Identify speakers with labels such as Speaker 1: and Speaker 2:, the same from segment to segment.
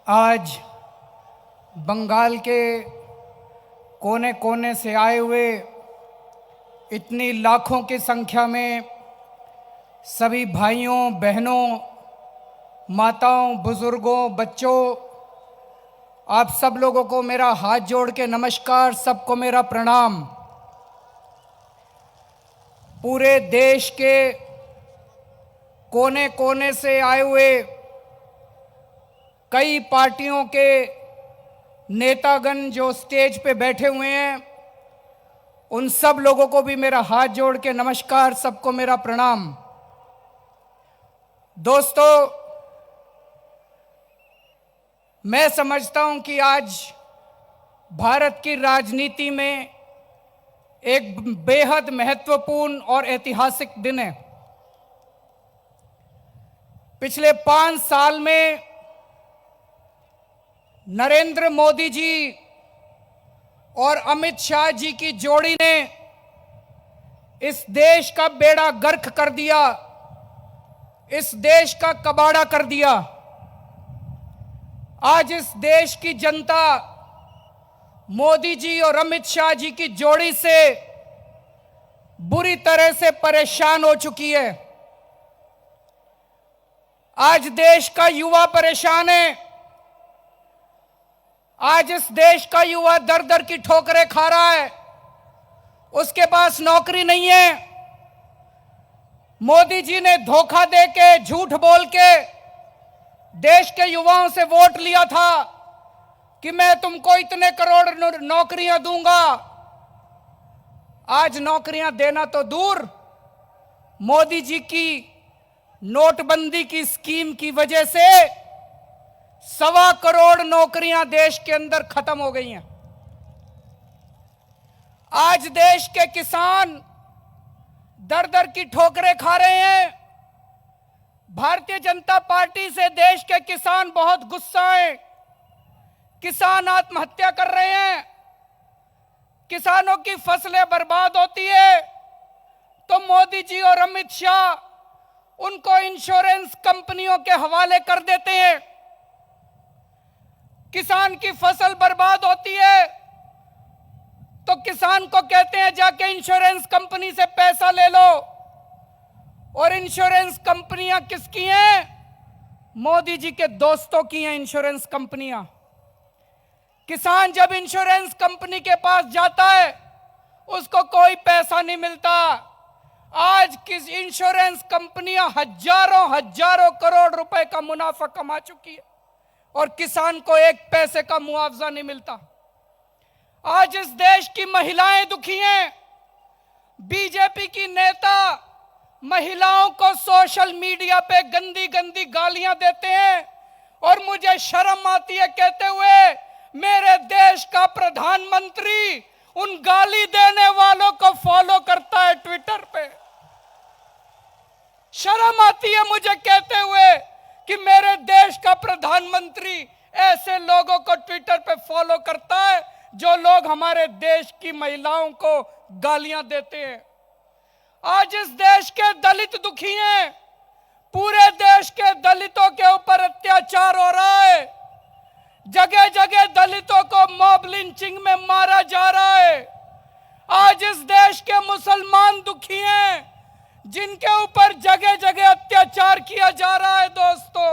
Speaker 1: आज बंगाल के कोने कोने से आए हुए इतनी लाखों की संख्या में सभी भाइयों बहनों, माताओं, बुजुर्गों, बच्चों, आप सब लोगों को मेरा हाथ जोड़ के नमस्कार, सबको मेरा प्रणाम। पूरे देश के कोने कोने से आए हुए कई पार्टियों के नेतागण जो स्टेज पे बैठे हुए हैं, उन सब लोगों को भी मेरा हाथ जोड़ के नमस्कार, सबको मेरा प्रणाम। दोस्तों, मैं समझता हूं कि आज भारत की राजनीति में एक बेहद महत्वपूर्ण और ऐतिहासिक दिन है। पिछले 5 साल में नरेंद्र मोदी जी और अमित शाह जी की जोड़ी ने इस देश का बेड़ा गर्क कर दिया, इस देश का कबाड़ा कर दिया। आज इस देश की जनता मोदी जी और अमित शाह जी की जोड़ी से बुरी तरह से परेशान हो चुकी है। आज देश का युवा परेशान है। आज इस देश का युवा दर दर की ठोकरें खा रहा है, उसके पास नौकरी नहीं है। मोदी जी ने धोखा दे के, झूठ बोल के देश के युवाओं से वोट लिया था कि मैं तुमको इतने करोड़ नौकरियां दूंगा। आज नौकरियां देना तो दूर, मोदी जी की नोटबंदी की स्कीम की वजह से 1.25 करोड़ नौकरियां देश के अंदर खत्म हो गई हैं। आज देश के किसान दर दर की ठोकरें खा रहे हैं। भारतीय जनता पार्टी से देश के किसान बहुत गुस्सा हैं। किसान आत्महत्या कर रहे हैं, किसानों की फसलें बर्बाद होती है तो मोदी जी और अमित शाह उनको इंश्योरेंस कंपनियों के हवाले कर देते हैं। किसान की फसल बर्बाद होती है तो किसान को कहते हैं जाके इंश्योरेंस कंपनी से पैसा ले लो। और इंश्योरेंस कंपनियां किसकी हैं? मोदी जी के दोस्तों की हैं इंश्योरेंस कंपनियां। किसान जब इंश्योरेंस कंपनी के पास जाता है उसको कोई पैसा नहीं मिलता। आज किस इंश्योरेंस कंपनियां हजारों करोड़ रुपए का मुनाफा कमा चुकी है और किसान को 1 पैसे का मुआवजा नहीं मिलता। आज इस देश की महिलाएं दुखी हैं। बीजेपी की नेता महिलाओं को सोशल मीडिया पे गंदी गंदी गालियां देते हैं और मुझे शर्म आती है कहते हुए, मेरे देश का प्रधानमंत्री उन गाली देने वालों को फॉलो करता है ट्विटर पे। शर्म आती है मुझे कहते हुए कि मेरे देश का प्रधानमंत्री ऐसे लोगों को ट्विटर पे फॉलो करता है जो लोग हमारे देश की महिलाओं को गालियां देते हैं। आज इस देश के दलित दुखी हैं। पूरे देश के दलितों के ऊपर अत्याचार हो रहा है। जगह जगह दलितों को मॉब लिंचिंग में मारा जा रहा है। आज इस देश के मुसलमान दुखी हैं जिनके ऊपर जगह जगह अत्याचार किया जा रहा है। दोस्तों,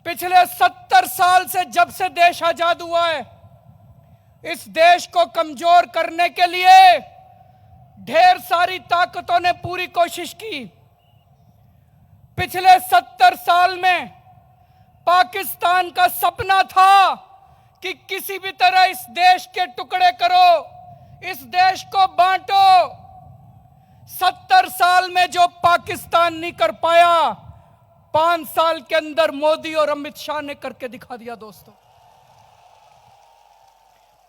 Speaker 1: पिछले 70 साल से जब से देश आजाद हुआ है, इस देश को कमजोर करने के लिए ढेर सारी ताकतों ने पूरी कोशिश की। पिछले 70 साल में पाकिस्तान का सपना था कि किसी भी तरह इस देश के टुकड़े करो, इस देश को बांटो। 70 साल में जो पाकिस्तान नहीं कर पाया, 5 साल के अंदर मोदी और अमित शाह ने करके दिखा दिया। दोस्तों,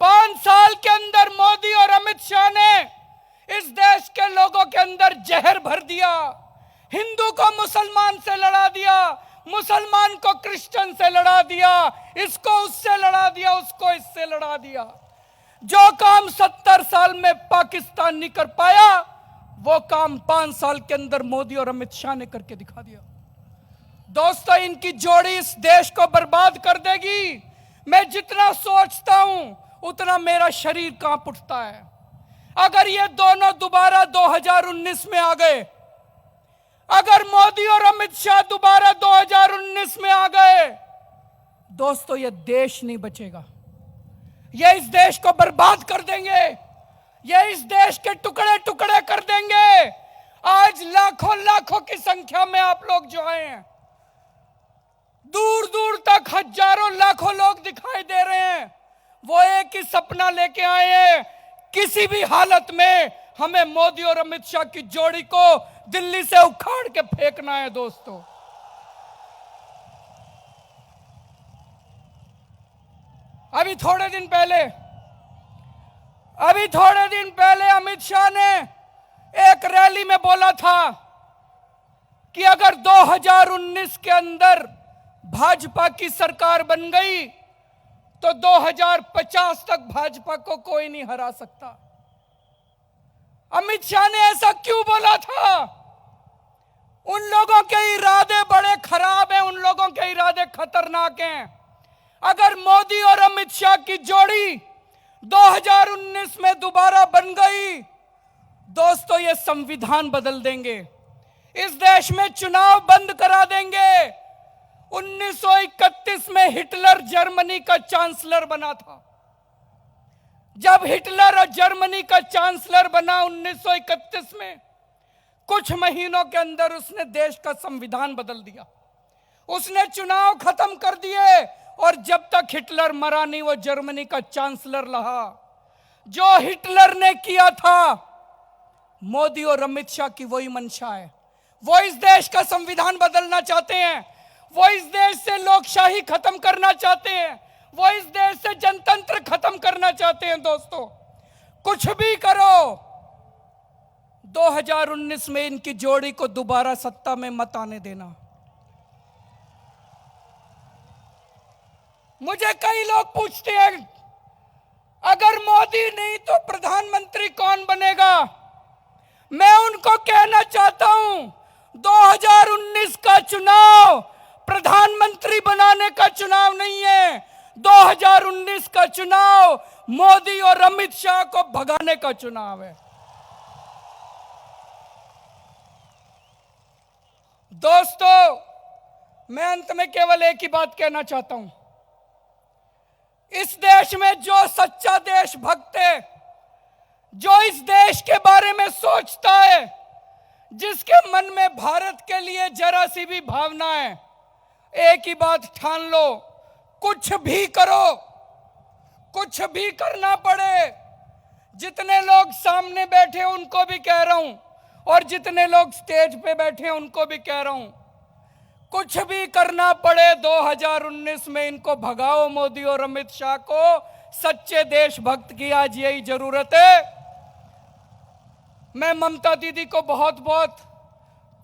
Speaker 1: 5 साल के अंदर मोदी और अमित शाह ने इस देश के लोगों के अंदर जहर भर दिया। हिंदू को मुसलमान से लड़ा दिया, मुसलमान को क्रिश्चियन से लड़ा दिया, इसको उससे लड़ा दिया, उसको इससे लड़ा दिया। जो काम 70 साल में पाकिस्तान नहीं कर पाया, वो काम 5 साल के अंदर मोदी और अमित शाह ने करके दिखा दिया। दोस्तों, इनकी जोड़ी इस देश को बर्बाद कर देगी। मैं जितना सोचता हूं उतना मेरा शरीर कांप उठता है। अगर ये दोनों दोबारा 2019 में आ गए, अगर मोदी और अमित शाह दोबारा 2019 में आ गए, दोस्तों ये देश नहीं बचेगा। ये इस देश को बर्बाद कर देंगे, ये इस देश के टुकड़े टुकड़े कर देंगे। आज लाखों लाखों की संख्या में आप लोग जो आए हैं, दूर दूर तक हजारों लाखों लोग दिखाई दे रहे हैं, वो एक ही सपना लेके आए हैं, किसी भी हालत में हमें मोदी और अमित शाह की जोड़ी को दिल्ली से उखाड़ के फेंकना है। दोस्तों, अभी थोड़े दिन पहले अमित शाह ने एक रैली में बोला था कि अगर 2019 के अंदर भाजपा की सरकार बन गई तो 2050 तक भाजपा को कोई नहीं हरा सकता। अमित शाह ने ऐसा क्यों बोला था? उन लोगों के इरादे बड़े खराब हैं, उन लोगों के इरादे खतरनाक हैं। अगर मोदी और अमित शाह की जोड़ी 2019 में दोबारा बन गई, दोस्तों ये संविधान बदल देंगे, इस देश में चुनाव बंद करा देंगे। 1931 में हिटलर जर्मनी का चांसलर बना था। जब हिटलर जर्मनी का चांसलर बना 1931 में, कुछ महीनों के अंदर उसने देश का संविधान बदल दिया, उसने चुनाव खत्म कर दिए, और जब तक हिटलर मरा नहीं वो जर्मनी का चांसलर रहा। जो हिटलर ने किया था, मोदी और अमित शाह की वही मंशा है। वो इस देश का संविधान बदलना चाहते हैं, वो इस देश से लोकशाही खत्म करना चाहते हैं, वो इस देश से जनतंत्र खत्म करना चाहते हैं। दोस्तों, कुछ भी करो, 2019 में इनकी जोड़ी को दोबारा सत्ता में मत आने देना। मुझे कई लोग पूछते हैं, अगर मोदी नहीं तो प्रधानमंत्री कौन बनेगा? मैं उनको कहना चाहता हूं, 2019 का चुनाव प्रधानमंत्री बनाने का चुनाव नहीं है। 2019 का चुनाव मोदी और अमित शाह को भगाने का चुनाव है। दोस्तों, मैं अंत में केवल एक ही बात कहना चाहता हूं। इस देश में जो सच्चा देशभक्त है, जो इस देश के बारे में सोचता है, जिसके मन में भारत के लिए जरा सी भी भावना है, एक ही बात ठान लो, कुछ भी करो, कुछ भी करना पड़े। जितने लोग सामने बैठे उनको भी कह रहा हूं, और जितने लोग स्टेज पे बैठे उनको भी कह रहा हूं, कुछ भी करना पड़े 2019 में इनको भगाओ, मोदी और अमित शाह को। सच्चे देशभक्त की आज यही जरूरत है। मैं ममता दीदी को बहुत बहुत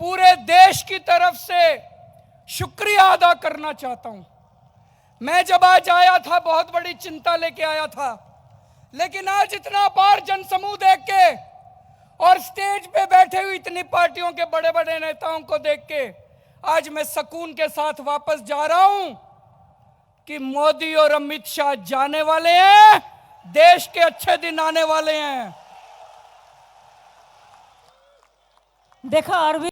Speaker 1: पूरे देश की तरफ से शुक्रिया अदा करना चाहता हूं। मैं जब आज आया था बहुत बड़ी चिंता लेके आया था, लेकिन आज इतना बार जनसमूह देख के और स्टेज पे बैठे हुए इतनी पार्टियों के बड़े बड़े नेताओं को देख के आज मैं सुकून के साथ वापस जा रहा हूं कि मोदी और अमित शाह जाने वाले हैं, देश के अच्छे दिन आने वाले हैं।
Speaker 2: देखा अरविंद।